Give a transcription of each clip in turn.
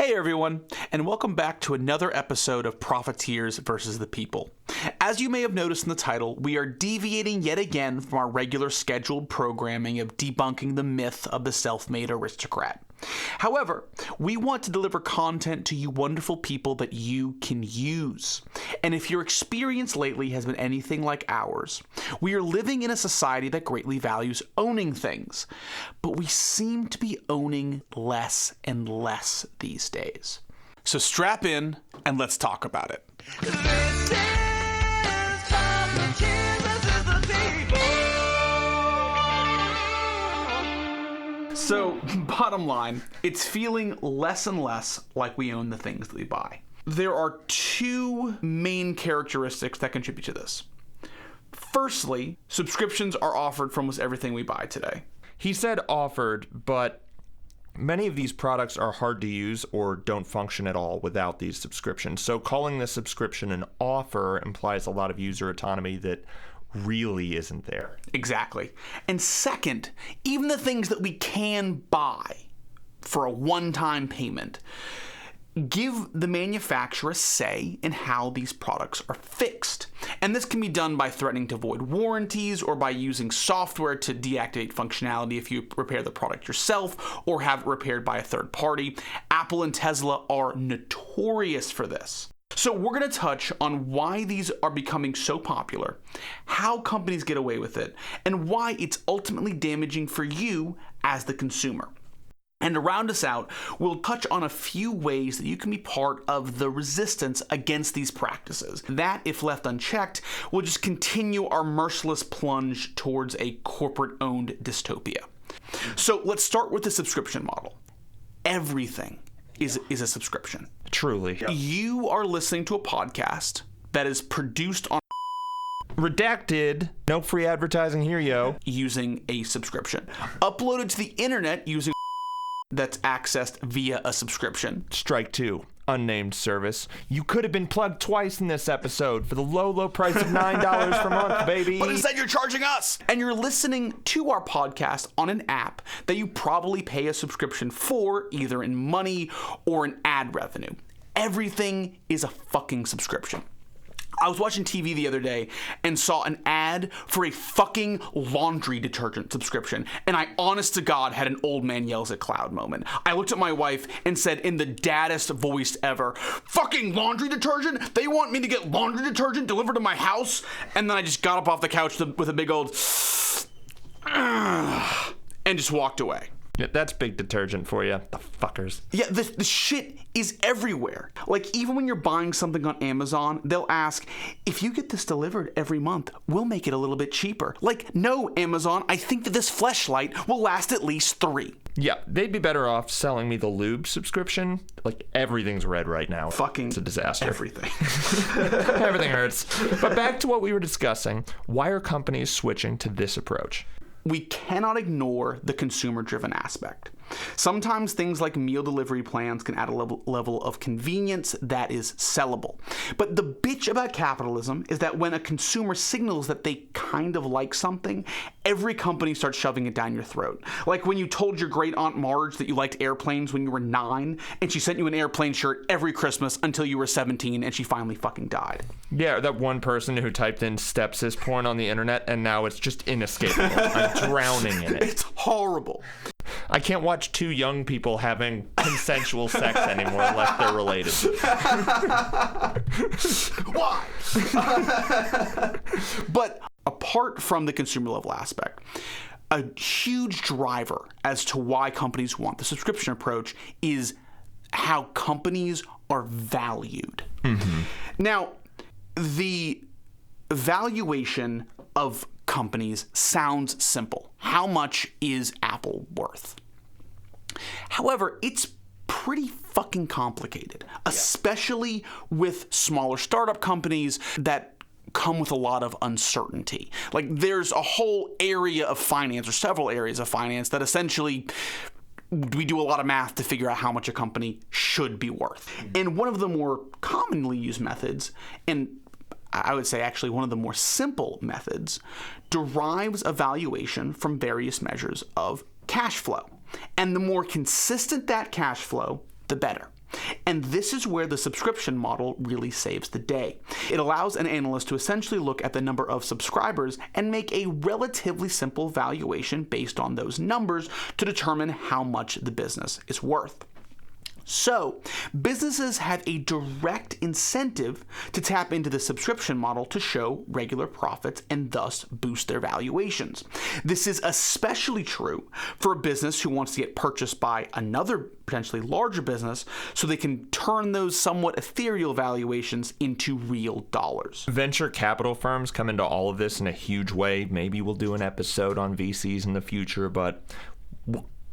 Hey everyone, and welcome back to another episode of Profiteers versus the People. As you may have noticed in the title, we are deviating yet again from our regular scheduled programming of debunking the myth of the self-made aristocrat. However, we want to deliver content to you wonderful people that you can use. And if your experience lately has been anything like ours, we are living in a society that greatly values owning things, but we seem to be owning less and less these days. So strap in and let's talk about it. So, bottom line, it's feeling less and less like we own the things that we buy. There are two main characteristics that contribute to this. Firstly, subscriptions are offered for almost everything we buy today. He said offered, but many of these products are hard to use or don't function at all without these subscriptions. So calling this subscription an offer implies a lot of user autonomy that really isn't there. Exactly. And second, even the things that we can buy for a one-time payment give the manufacturer a say in how these products are fixed. And this can be done by threatening to void warranties or by using software to deactivate functionality if you repair the product yourself or have it repaired by a third party. Apple and Tesla are notorious for this. So we're going to touch on why these are becoming so popular, how companies get away with it, and why it's ultimately damaging for you as the consumer. And to round us out, we'll touch on a few ways that you can be part of the resistance against these practices. That, if left unchecked, will just continue our merciless plunge towards a corporate-owned dystopia. So let's start with the subscription model. Everything is a subscription. Truly. You are listening to a podcast that is produced on redacted, no free advertising here, yo, using a subscription, uploaded to the internet using that's accessed via a subscription. Strike two, unnamed service. You could have been plugged twice in this episode for the low price of $9 per month, baby. But instead you're charging us. And you're listening to our podcast on an app that you probably pay a subscription for, either in money or in ad revenue. Everything is a fucking subscription. I was watching TV the other day and saw an ad for a fucking laundry detergent subscription, and I, honest to God, had an old man yells at cloud moment. I looked at my wife and said in the daddest voice ever, "Fucking laundry detergent? They want me to get laundry detergent delivered to my house?" And then I just got up off the couch with a big old and just walked away. Yeah, that's big detergent for you, the fuckers. Yeah, the shit is everywhere. Like, even when you're buying something on Amazon, they'll ask, if you get this delivered every month, we'll make it a little bit cheaper. Like, no, Amazon, I think that this fleshlight will last at least 3. Yeah, they'd be better off selling me the lube subscription. Like, everything's red right now. Fucking it's a disaster. Everything. Everything hurts. But back to what we were discussing. Why are companies switching to this approach? We cannot ignore the consumer-driven aspect. Sometimes things like meal delivery plans can add a level of convenience that is sellable. But the bitch about capitalism is that when a consumer signals that they kind of like something, every company starts shoving it down your throat. Like when you told your great Aunt Marge that you liked airplanes when you were 9, and she sent you an airplane shirt every Christmas until you were 17, and she finally fucking died. Yeah, that one person who typed in stepsis porn on the internet, and now it's just inescapable. I'm drowning in it. It's horrible. I can't watch two young people having consensual sex anymore unless they're related. Why? But apart from the consumer level aspect, a huge driver as to why companies want the subscription approach is how companies are valued. Mm-hmm. Now, the valuation of companies sounds simple. How much is Apple worth? However, it's pretty fucking complicated, especially with smaller startup companies that come with a lot of uncertainty. Like, there's a whole area of finance, or several areas of finance, that essentially we do a lot of math to figure out how much a company should be worth. And one of the more commonly used methods, and I would say actually one of the more simple methods, derives a valuation from various measures of cash flow. And the more consistent that cash flow, the better. And this is where the subscription model really saves the day. It allows an analyst to essentially look at the number of subscribers and make a relatively simple valuation based on those numbers to determine how much the business is worth. So, businesses have a direct incentive to tap into the subscription model to show regular profits and thus boost their valuations. This is especially true for a business who wants to get purchased by another potentially larger business so they can turn those somewhat ethereal valuations into real dollars. Venture capital firms come into all of this in a huge way. Maybe we'll do an episode on VCs in the future, but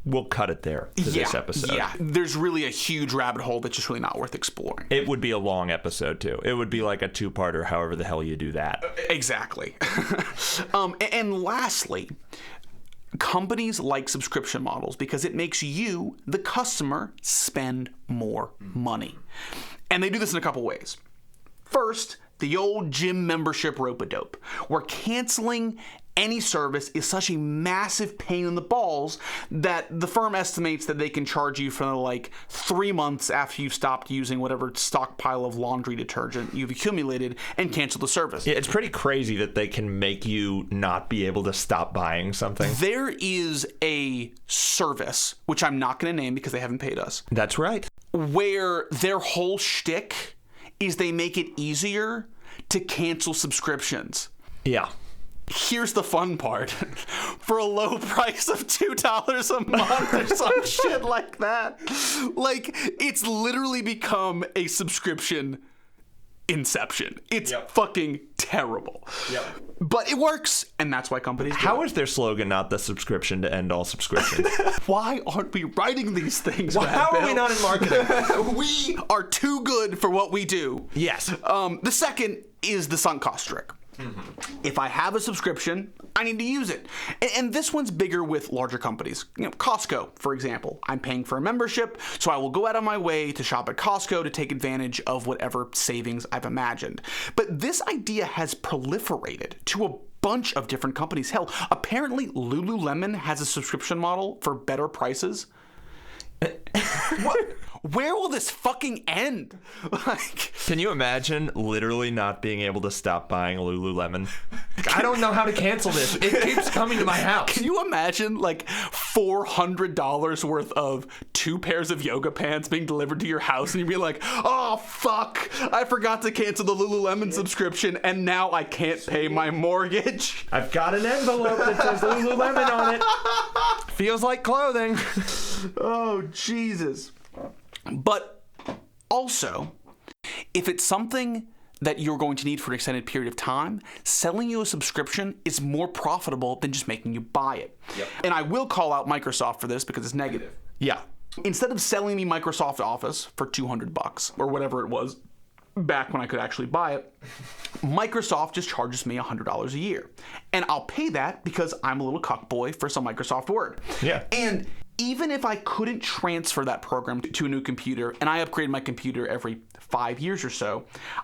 we'll cut it there for this episode. Yeah, there's really a huge rabbit hole that's just really not worth exploring. It would be a long episode, too. It would be like a two-parter, however the hell you do that. Exactly. And lastly, companies like subscription models because it makes you, the customer, spend more money. And they do this in a couple ways. First, the old gym membership rope-a-dope, where canceling any service is such a massive pain in the balls that the firm estimates that they can charge you for like 3 months after you've stopped using whatever stockpile of laundry detergent you've accumulated and cancel the service. Yeah, it's pretty crazy that they can make you not be able to stop buying something. There is a service, which I'm not going to name because they haven't paid us. That's right. Where their whole shtick is they make it easier to cancel subscriptions. Yeah. Here's the fun part. For a low price of $2 a month or some shit like that. Like, it's literally become a subscription inception. It's fucking terrible. Yep. But it works, and that's why companies do How it. is their slogan not the subscription to end all subscriptions? Why aren't we writing these things? How are we not in marketing? We are too good for what we do. Yes. The second is the sunk cost trick. If I have a subscription, I need to use it. And this one's bigger with larger companies. You know, Costco, for example. I'm paying for a membership, so I will go out of my way to shop at Costco to take advantage of whatever savings I've imagined. But this idea has proliferated to a bunch of different companies. Hell, apparently Lululemon has a subscription model for better prices. What? Where will this fucking end? Like, can you imagine literally not being able to stop buying Lululemon? I don't know how to cancel this. It keeps coming to my house. Can you imagine like $400 worth of 2 pairs of yoga pants being delivered to your house and you'd be like, oh fuck, I forgot to cancel the Lululemon subscription and now I can't pay my mortgage. I've got an envelope that says Lululemon on it. Feels like clothing. Oh, Jesus. But also, if it's something that you're going to need for an extended period of time, selling you a subscription is more profitable than just making you buy it. Yep. And I will call out Microsoft for this because it's negative. Yeah. Instead of selling me Microsoft Office for $200 or whatever it was back when I could actually buy it, Microsoft just charges me $100 a year. And I'll pay that because I'm a little cuckboy for some Microsoft Word. Yeah. And even if I couldn't transfer that program to a new computer, and I upgrade my computer every 5 years or so,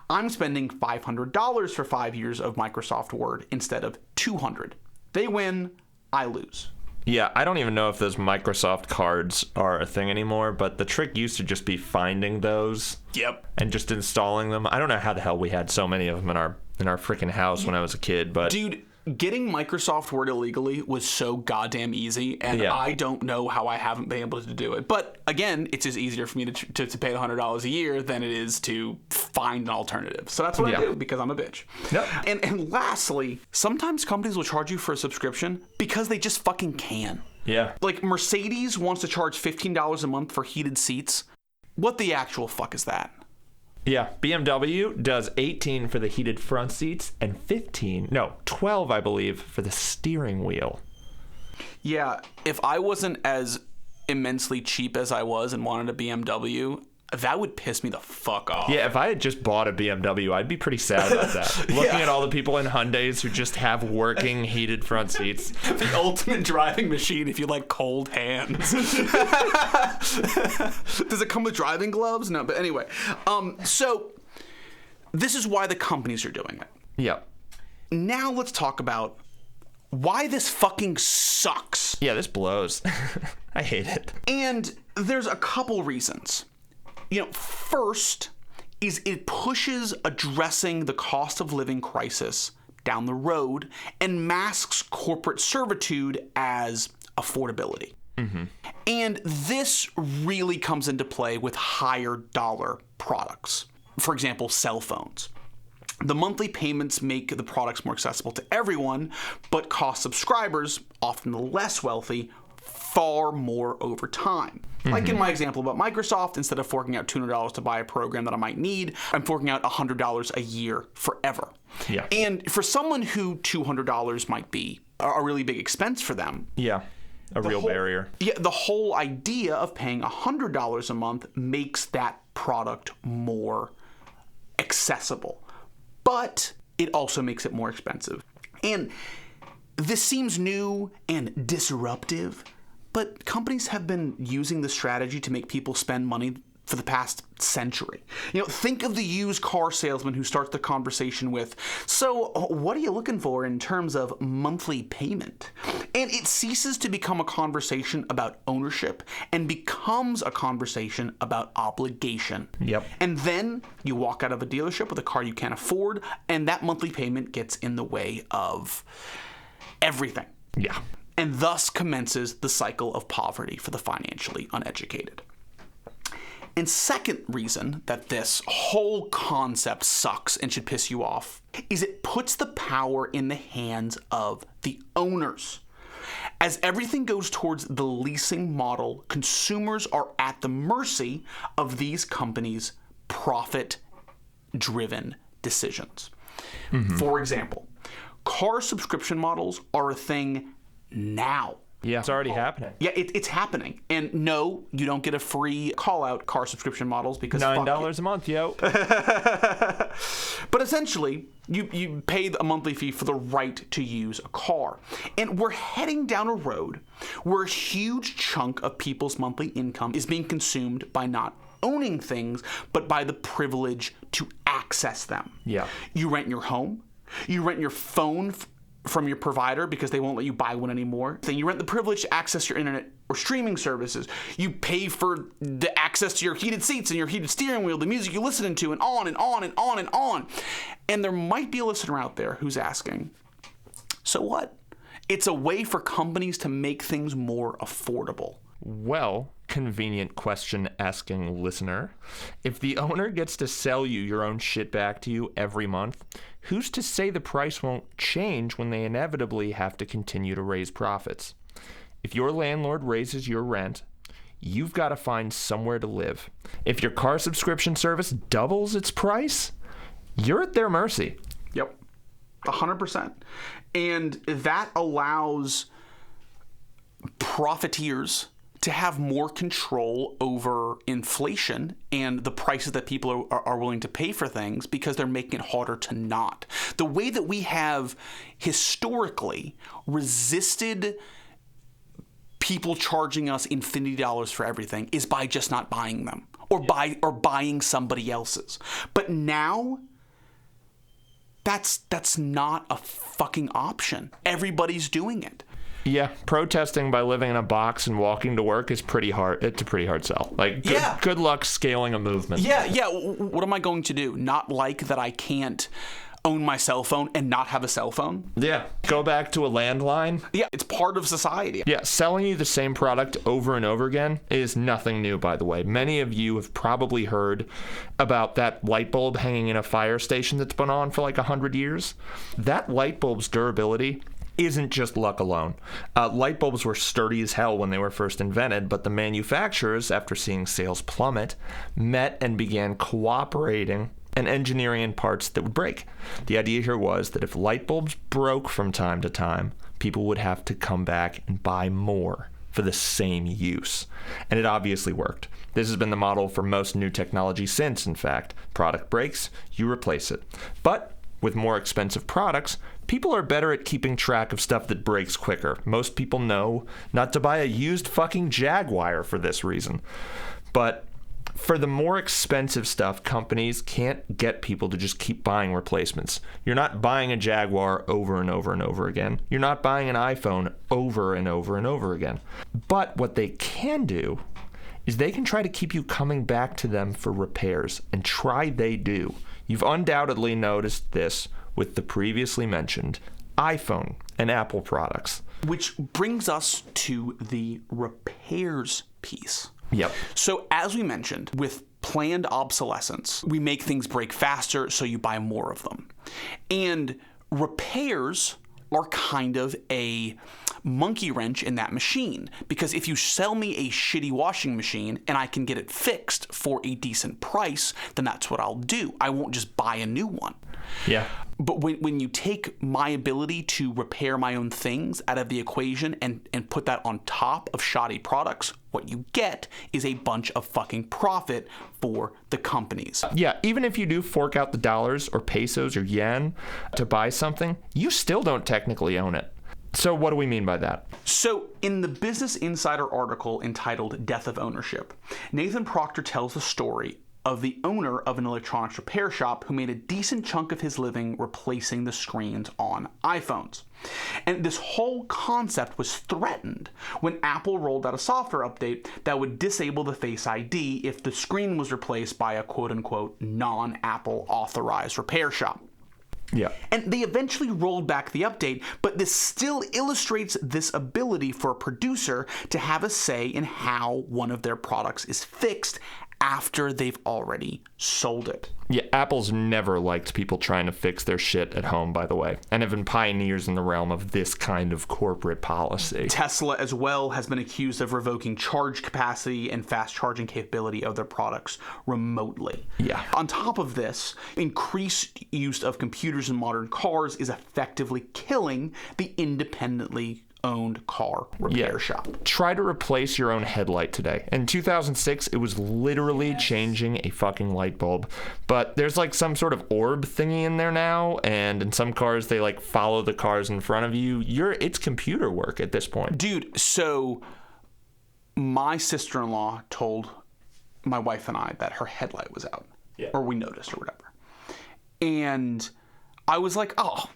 I'm spending $500 for 5 years of Microsoft Word instead of $200. They win, I lose. Yeah, I don't even know if those Microsoft cards are a thing anymore, but the trick used to just be finding those. Yep. And just installing them. I don't know how the hell we had so many of them in our freaking house when I was a kid, but Dude, getting Microsoft Word illegally was so goddamn easy, and I don't know how I haven't been able to do it. But again, it's just easier for me to pay $100 a year than it is to find an alternative. So that's what I do because I'm a bitch. Yep. And lastly, sometimes companies will charge you for a subscription because they just fucking can. Yeah. Like Mercedes wants to charge $15 a month for heated seats. What the actual fuck is that? Yeah, BMW does 18 for the heated front seats and 12, I believe, for the steering wheel. Yeah, if I wasn't as immensely cheap as I was and wanted a BMW, that would piss me the fuck off. Yeah, if I had just bought a BMW, I'd be pretty sad about that. Looking at all the people in Hyundais who just have working heated front seats. The ultimate driving machine if you like cold hands. Does it come with driving gloves? No, but anyway. So this is why the companies are doing it. Yeah. Now let's talk about why this fucking sucks. Yeah, this blows. I hate it. And there's a couple reasons. First is it pushes addressing the cost of living crisis down the road and masks corporate servitude as affordability. And this really comes into play with higher dollar products. For example, cell phones. The monthly payments make the products more accessible to everyone, but cost subscribers, often the less wealthy, far more over time. Like in my example about Microsoft, instead of forking out $200 to buy a program that I might need, I'm forking out $100 a year forever. Yeah. And for someone who $200 might be a really big expense for them. Yeah. A real barrier. Yeah, the whole idea of paying $100 a month makes that product more accessible. But it also makes it more expensive. And this seems new and disruptive, but companies have been using this strategy to make people spend money for the past century. Think of the used car salesman who starts the conversation with, "So, what are you looking for in terms of monthly payment?" And it ceases to become a conversation about ownership and becomes a conversation about obligation. Yep. And then you walk out of a dealership with a car you can't afford, and that monthly payment gets in the way of everything. Yeah. And thus commences the cycle of poverty for the financially uneducated. And second reason that this whole concept sucks and should piss you off is it puts the power in the hands of the owners. As everything goes towards the leasing model, consumers are at the mercy of these companies' profit-driven decisions. For example, car subscription models are a thing now. Yeah, it's already happening. Yeah, it's happening. And no, you don't get a free call-out car subscription models because $9 a month, yo. But essentially, you pay a monthly fee for the right to use a car. And we're heading down a road where a huge chunk of people's monthly income is being consumed by not owning things, but by the privilege to access them. Yeah. You rent your home. You rent your phone from your provider because they won't let you buy one anymore. Then you rent the privilege to access your internet or streaming services. You pay for the access to your heated seats and your heated steering wheel, the music you're listening to, and on and on and on and on. And there might be a listener out there who's asking, so what? It's a way for companies to make things more affordable. Well, convenient question asking listener. If the owner gets to sell you your own shit back to you every month, who's to say the price won't change when they inevitably have to continue to raise profits? If your landlord raises your rent, you've got to find somewhere to live. If your car subscription service doubles its price, you're at their mercy. Yep, 100%. And that allows profiteers to have more control over inflation and the prices that people are willing to pay for things because they're making it harder to not. The way that we have historically resisted people charging us infinity dollars for everything is by just not buying them or buying somebody else's. But now that's not a fucking option. Everybody's doing it. Yeah, protesting by living in a box and walking to work is pretty hard. It's a pretty hard sell. Like, good luck scaling a movement. Yeah. What am I going to do? Not like that I can't own my cell phone and not have a cell phone? Yeah, go back to a landline. Yeah, it's part of society. Yeah, selling you the same product over and over again is nothing new, by the way. Many of you have probably heard about that light bulb hanging in a fire station that's been on for like 100 years. That light bulb's durability isn't just luck alone. Light bulbs were sturdy as hell when they were first invented, but the manufacturers, after seeing sales plummet, met and began cooperating and engineering in parts that would break. The idea here was that if light bulbs broke from time to time, people would have to come back and buy more for the same use. And it obviously worked. This has been the model for most new technology since, in fact. Product breaks, you replace it. But with more expensive products, people are better at keeping track of stuff that breaks quicker. Most people know not to buy a used fucking Jaguar for this reason. But for the more expensive stuff, companies can't get people to just keep buying replacements. You're not buying a Jaguar over and over and over again. You're not buying an iPhone over and over and over again. But what they can do is they can try to keep you coming back to them for repairs, and try they do. You've undoubtedly noticed this with the previously mentioned iPhone and Apple products. Which brings us to the repairs piece. Yep. So as we mentioned, with planned obsolescence, we make things break faster, so you buy more of them. And repairs are kind of a monkey wrench in that machine, because if you sell me a shitty washing machine and I can get it fixed for a decent price, then that's what I'll do. I won't just buy a new one. Yeah. But when you take my ability to repair my own things out of the equation and put that on top of shoddy products, what you get is a bunch of fucking profit for the companies. Yeah, even if you do fork out the dollars or pesos or yen to buy something, you still don't technically own it. So what do we mean by that? So in the Business Insider article entitled Death of Ownership, Nathan Proctor tells the story of the owner of an electronics repair shop who made a decent chunk of his living replacing the screens on iPhones. And this whole concept was threatened when Apple rolled out a software update that would disable the Face ID if the screen was replaced by a quote-unquote non-Apple authorized repair shop. Yeah. And they eventually rolled back the update, but this still illustrates this ability for a producer to have a say in how one of their products is fixed after they've already sold it. Yeah, Apple's never liked people trying to fix their shit at home, by the way, and have been pioneers in the realm of this kind of corporate policy. Tesla as well has been accused of revoking charge capacity and fast charging capability of their products remotely. Yeah. On top of this, increased use of computers in modern cars is effectively killing the independently owned car repair shop. Try to replace your own headlight today. In 2006, it was literally changing a fucking light bulb. But there's like some sort of orb thingy in there now, and in some cars they like follow the cars in front of you. It's computer work at this point. Dude, so my sister-in-law told my wife and I that her headlight was out. Yeah. Or we noticed or whatever. And I was like, oh,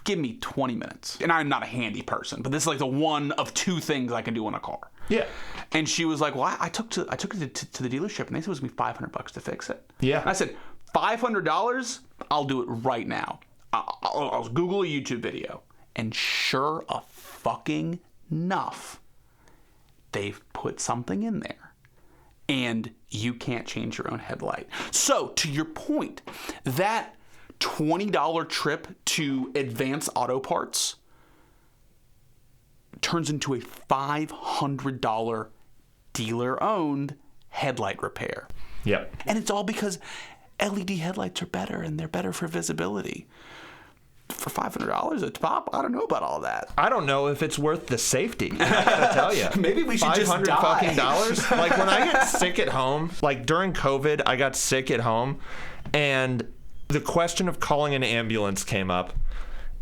give me 20 minutes. And I'm not a handy person, but this is like the one of two things I can do in a car. Yeah. And she was like, well, I took it to the dealership and they said it was going to be $500 to fix it. Yeah. And I said, $500? I'll do it right now. I'll Google a YouTube video. And sure a fucking enough, they've put something in there. And you can't change your own headlight. So, to your point, that $20 trip to Advance Auto Parts turns into a $500 dealer-owned headlight repair. Yep. And it's all because LED headlights are better and they're better for visibility. For $500 a pop, I don't know about all that. I don't know if it's worth the safety. I gotta tell you. Maybe we should just die. fucking dollars. Like when I get sick at home, like during COVID, I got sick at home, and the question of calling an ambulance came up,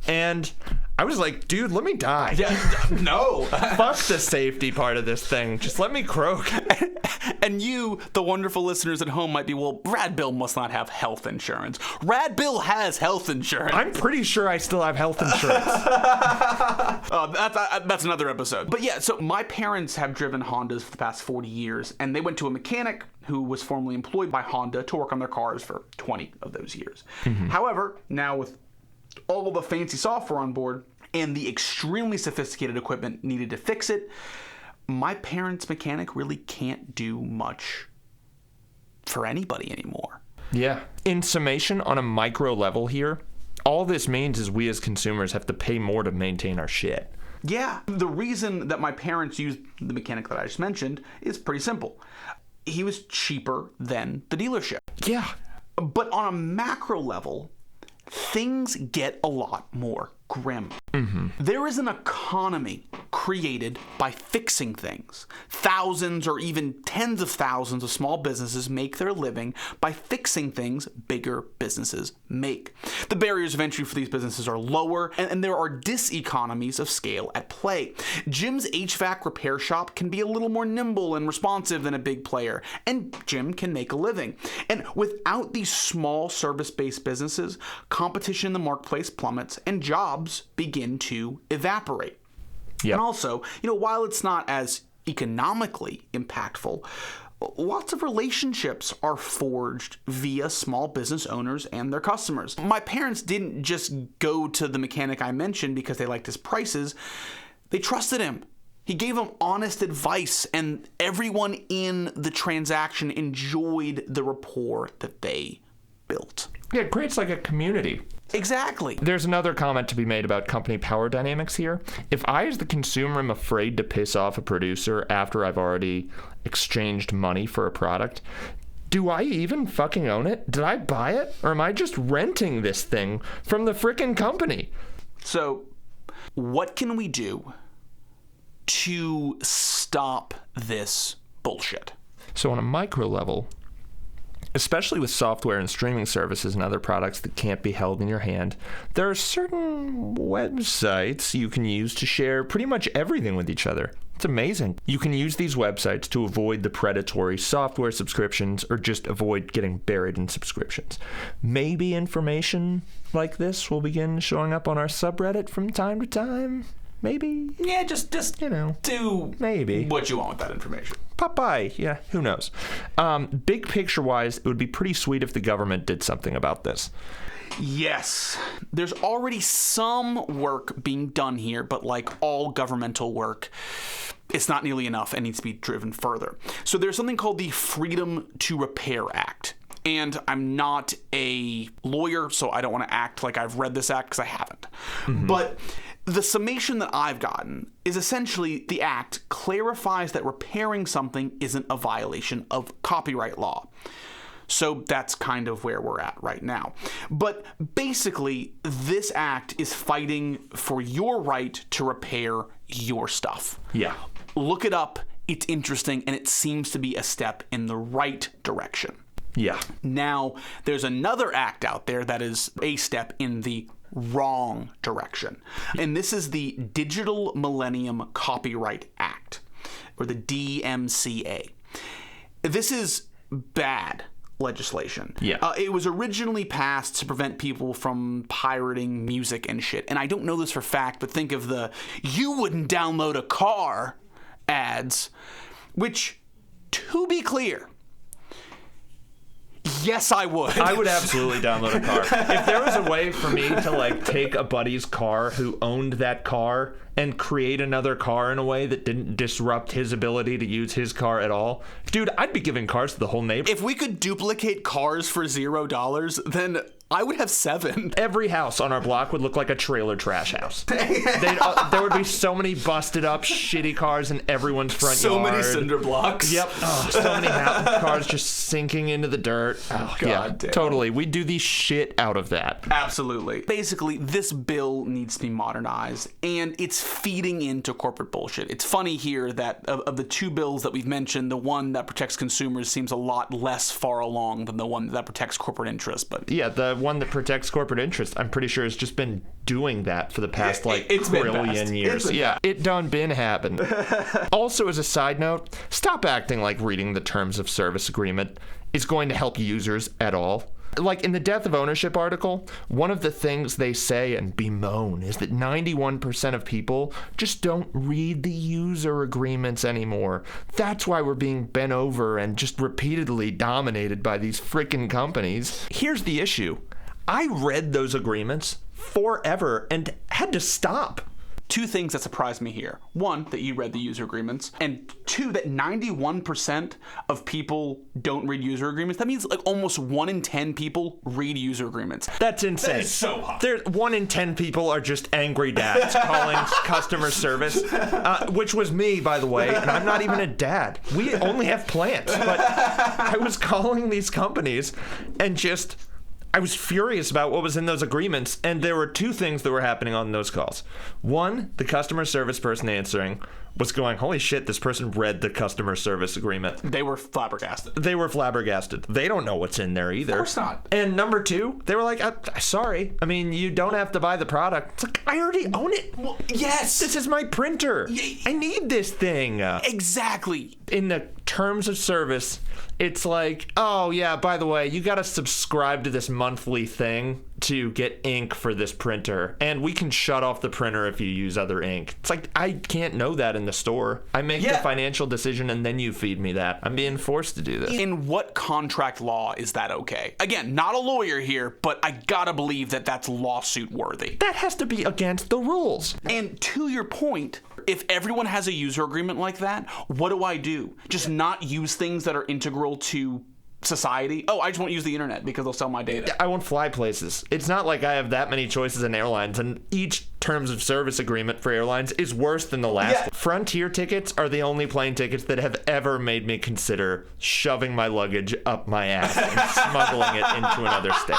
and I was like, dude, let me die. Yeah, no. Fuck the safety part of this thing. Just let me croak. And you, the wonderful listeners at home, might be, well, Rad Bill must not have health insurance. Rad Bill has health insurance. I'm pretty sure I still have health insurance. That's another episode. But yeah, so my parents have driven Hondas for the past 40 years, and they went to a mechanic who was formerly employed by Honda to work on their cars for 20 of those years. Mm-hmm. However, now with all the fancy software on board and the extremely sophisticated equipment needed to fix it, my parents' mechanic really can't do much for anybody anymore. Yeah. In summation, on a micro level here, all this means is we as consumers have to pay more to maintain our shit. Yeah. The reason that my parents used the mechanic that I just mentioned is pretty simple. He was cheaper than the dealership. Yeah. But on a macro level, things get a lot more grim. Mm-hmm. There is an economy created by fixing things. Thousands or even tens of thousands of small businesses make their living by fixing things bigger businesses make. The barriers of entry for these businesses are lower, and there are diseconomies of scale at play. Jim's HVAC repair shop can be a little more nimble and responsive than a big player, and Jim can make a living. And without these small service-based businesses, competition in the marketplace plummets and jobs begin to evaporate. Yep. And also, while it's not as economically impactful, lots of relationships are forged via small business owners and their customers. My parents didn't just go to the mechanic I mentioned because they liked his prices. They trusted him. He gave them honest advice, and everyone in the transaction enjoyed the rapport that they built. Yeah, it creates like a community. Exactly. There's another comment to be made about company power dynamics here. If I, as the consumer, am afraid to piss off a producer after I've already exchanged money for a product, do I even fucking own it? Did I buy it? Or am I just renting this thing from the frickin' company? So, what can we do to stop this bullshit? So on a micro level, especially with software and streaming services and other products that can't be held in your hand, there are certain websites you can use to share pretty much everything with each other. It's amazing. You can use these websites to avoid the predatory software subscriptions or just avoid getting buried in subscriptions. Maybe information like this will begin showing up on our subreddit from time to time. Maybe. Yeah, just do maybe what you want with that information. Pop by. Yeah, who knows? Big picture-wise, it would be pretty sweet if the government did something about this. Yes. There's already some work being done here, but like all governmental work, it's not nearly enough and needs to be driven further. So there's something called the Freedom to Repair Act. And I'm not a lawyer, so I don't want to act like I've read this act because I haven't. Mm-hmm. But the summation that I've gotten is essentially the act clarifies that repairing something isn't a violation of copyright law. So that's kind of where we're at right now. But basically, this act is fighting for your right to repair your stuff. Yeah. Look it up. It's interesting, and it seems to be a step in the right direction. Yeah. Now, there's another act out there that is a step in the wrong direction. And this is the Digital Millennium Copyright Act, or the DMCA. This is bad legislation. Yeah. It was originally passed to prevent people from pirating music and shit. And I don't know this for fact, but think of the "you wouldn't download a car" ads, which, to be clear, yes, I would. I would absolutely download a car. If there was a way for me to like take a buddy's car who owned that car and create another car in a way that didn't disrupt his ability to use his car at all, dude, I'd be giving cars to the whole neighborhood. If we could duplicate cars for $0, then I would have 7. Every house on our block would look like a trailer trash house. There would be so many busted up, shitty cars in everyone's front yard. So many cinder blocks. Yep. Oh, so many cars just sinking into the dirt. Oh, God damn. Totally. We'd do the shit out of that. Absolutely. Basically, this bill needs to be modernized, and it's feeding into corporate bullshit. It's funny here that of the two bills that we've mentioned, the one that protects consumers seems a lot less far along than the one that protects corporate interests. But yeah, the one that protects corporate interests, I'm pretty sure has just been doing that for the past trillion years. It done been happened. Also, as a side note, stop acting like reading the terms of service agreement is going to help users at all. Like in the Death of Ownership article, one of the things they say and bemoan is that 91% of people just don't read the user agreements anymore. That's why we're being bent over and just repeatedly dominated by these frickin' companies. Here's the issue. I read those agreements forever and had to stop. 2 things that surprised me here. 1, that you read the user agreements, and 2, that 91% of people don't read user agreements. That means like almost 1 in 10 people read user agreements. That's insane. That is so hot. 1 in 10 people are just angry dads calling customer service, which was me, by the way, and I'm not even a dad. We only have plants, but I was calling these companies and I was furious about what was in those agreements, and there were 2 things that were happening on those calls. 1, the customer service person answering was going, holy shit, this person read the customer service agreement. They were flabbergasted. They don't know what's in there either. Of course not. And number 2, they were like, sorry. I mean, you don't have to buy the product. It's like, I already own it. Well, yes. This is my printer. I need this thing. Exactly. In the terms of service, it's like, oh yeah, by the way, you got to subscribe to this monthly thing to get ink for this printer, and we can shut off the printer if you use other ink. It's like, I can't know that in the store. I make the financial decision and then you feed me that. I'm being forced to do this. In what contract law is that okay? Again, not a lawyer here, but I gotta believe that that's lawsuit worthy. That has to be against the rules. And to your point, if everyone has a user agreement like that, what do I do? Just not use things that are integral to society? Oh, I just won't use the internet because they'll sell my data. I won't fly places. It's not like I have that many choices in airlines, and each terms of service agreement for airlines is worse than the last one. Frontier tickets are the only plane tickets that have ever made me consider shoving my luggage up my ass and smuggling it into another state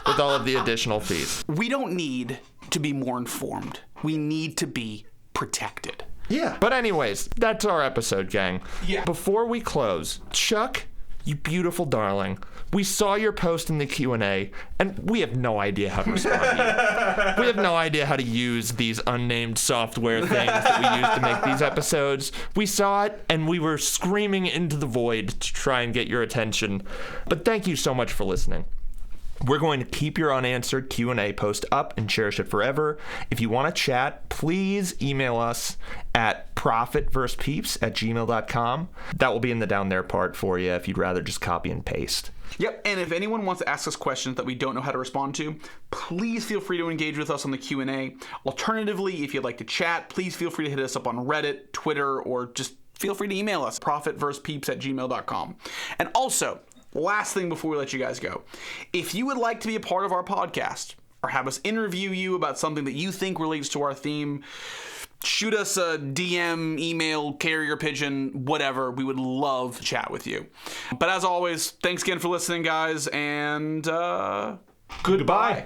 with all of the additional fees. We don't need to be more informed. We need to be protected. Yeah. But anyways, that's our episode, gang. Yeah. Before we close, Chuck, you beautiful darling, we saw your post in the Q&A, and we have no idea how to respond to you. We have no idea how to use these unnamed software things that we use to make these episodes. We saw it, and we were screaming into the void to try and get your attention. But thank you so much for listening. We're going to keep your unanswered Q&A post up and cherish it forever. If you want to chat, please email us at profitversepeeps@gmail.com. That will be in the down there part for you if you'd rather just copy and paste. Yep, and if anyone wants to ask us questions that we don't know how to respond to, please feel free to engage with us on the Q&A. Alternatively, if you'd like to chat, please feel free to hit us up on Reddit, Twitter, or just feel free to email us, profitversepeeps@gmail.com. And also, last thing before we let you guys go, if you would like to be a part of our podcast or have us interview you about something that you think relates to our theme, shoot us a DM, email, carrier pigeon, whatever. We would love to chat with you. But as always, thanks again for listening, guys, and goodbye.